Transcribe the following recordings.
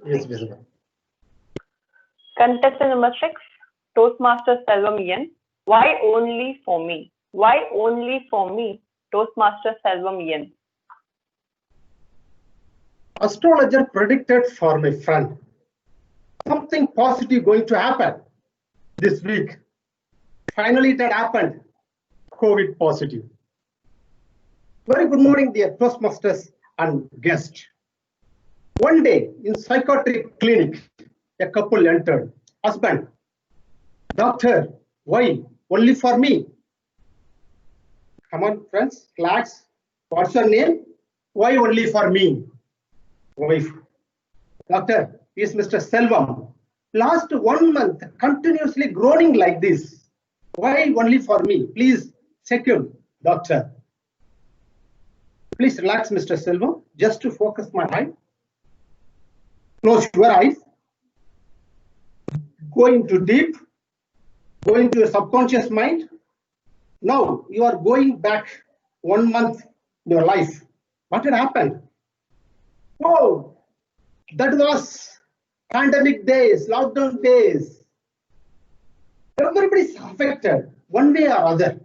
Yes, visible. Contestant number 6, Toastmaster Selvam Yen. Why only for me? Why only for me? Toastmaster Selvam Yen. Astrologer predicted for my friend something positive going to happen this week. Finally, it had happened. COVID positive. Very good morning, dear Toastmasters and guests. One day in psychiatric clinic, a couple entered. Husband, doctor, why? Only for me. Come on, friends, class. What's your name? Why only for me? Wife, doctor, is Mr. Selvam. Last 1 month, continuously groaning like this. Why only for me? Please check him, doctor. Please relax, Mr. Selvam, just to focus my eye. Close your eyes. Go into deep. Go into your subconscious mind. Now you are going back 1 month in your life. What had happened? Oh, that was pandemic days, lockdown days. Everybody is affected one way or other.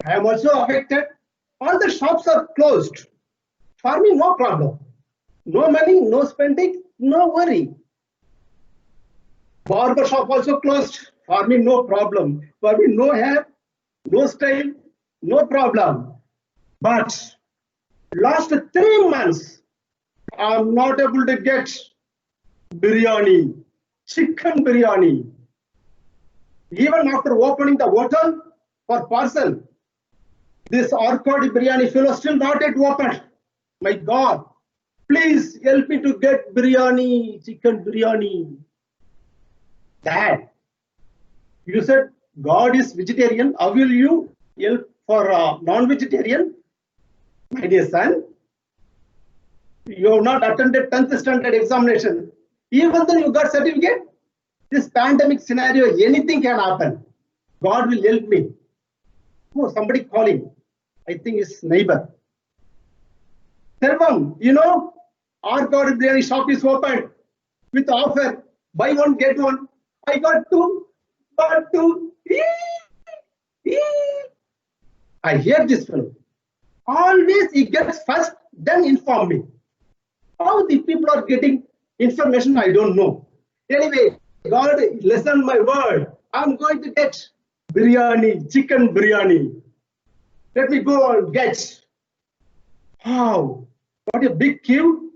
I am also affected. All the shops are closed. For me, no problem. No money, no spending, no worry. Barber shop also closed. For me, no problem. For me, no hair, no style, no problem. But last 3 months, I'm not able to get biryani, chicken biryani. Even after opening the hotel for parcel, this Arcadi biryani fellow still not yet opened. My God, please help me to get biryani, chicken biryani. Dad, you said God is vegetarian. How will you help for non-vegetarian? My dear son, you have not attended 10th standard examination. Even though you got certificate, this pandemic scenario, anything can happen. God will help me. Oh, somebody calling. I think it's neighbor. Selvam, you know, our God biryani shop is open with offer. Buy one, get one. I got two. Got two. I hear this fellow. Always he gets first, then inform me. How the people are getting information, I don't know. Anyway, God, listen my word. I'm going to get biryani, chicken biryani. Let me go and get. Wow, what a big queue.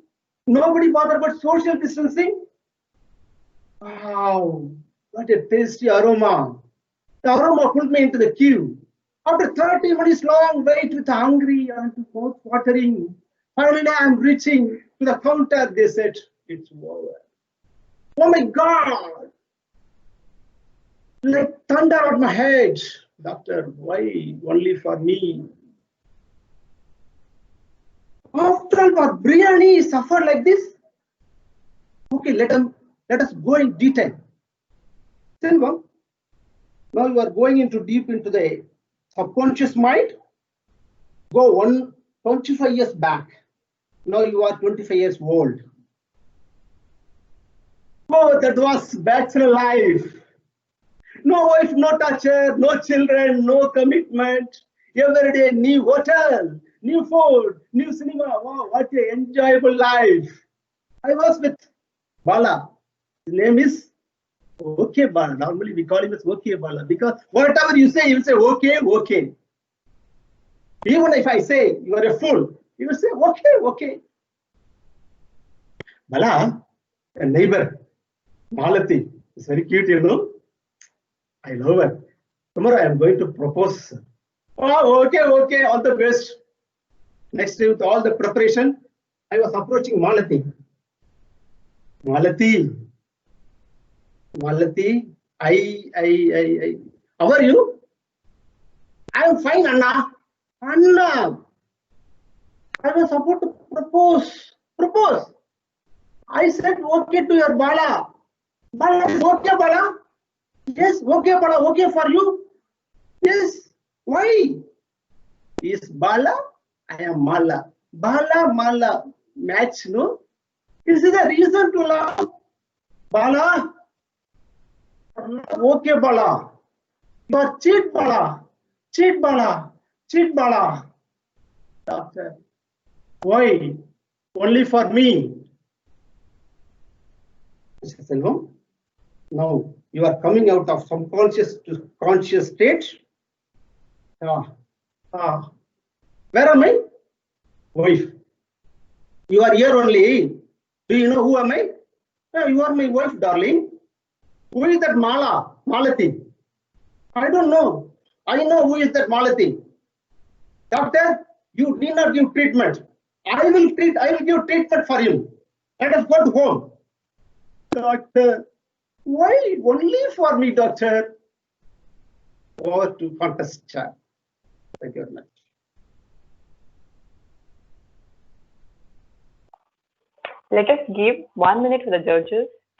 Nobody bothered about social distancing. Wow, what a tasty aroma. The aroma pulled me into the queue. After 30 minutes long wait with hungry and mouth watering, finally I'm reaching to the counter. They said, it's over. Oh my God! Like thunder on my head. Doctor, why only for me? After all, for biryani suffer like this? Okay, let us go in detail. Selvam, now you are going into deep into the subconscious mind. Go 25 years back. Now you are 25 years old. Oh, that was bachelor life. No wife, no toucher, no children, no commitment. Every day, new hotel, new food, new cinema. Wow, what an enjoyable life. I was with Bala. His name is Okay Bala. Normally we call him as Okay Bala because whatever you say, he will say okay, okay. Even if I say you are a fool, he will say okay, okay. Bala, a neighbor, Malati, is very cute, you know. I love her. Tomorrow I am going to propose. Oh, okay, okay, all the best. Next day with all the preparation, I was approaching Malati. Malati, Malati, how are you? I am fine, Anna. Anna, I was about to propose. Propose. I said okay to your Bala. Bala is okay, Bala. Yes, okay, Bala, okay for you. Yes. Why? Is Bala? I am Mala. Bala, Mala. Match, no? Is it a reason to laugh? Bala? Okay, Bala. You are cheat, Bala. Cheat, Bala. Cheat, Bala. Doctor. Why? Only for me. Mr. Selvam, now you are coming out of subconscious to conscious state. Where am I? Wife. You are here only. Do you know who am I? You are my wife, darling. Who is that Mala? Malati? I don't know. I know who is that Malati. Doctor, you need not give treatment. I will give treatment for him. Let us go to home. Doctor, why only for me, doctor? Over to contest chat. Thank you very much. Let us give 1 minute to the judges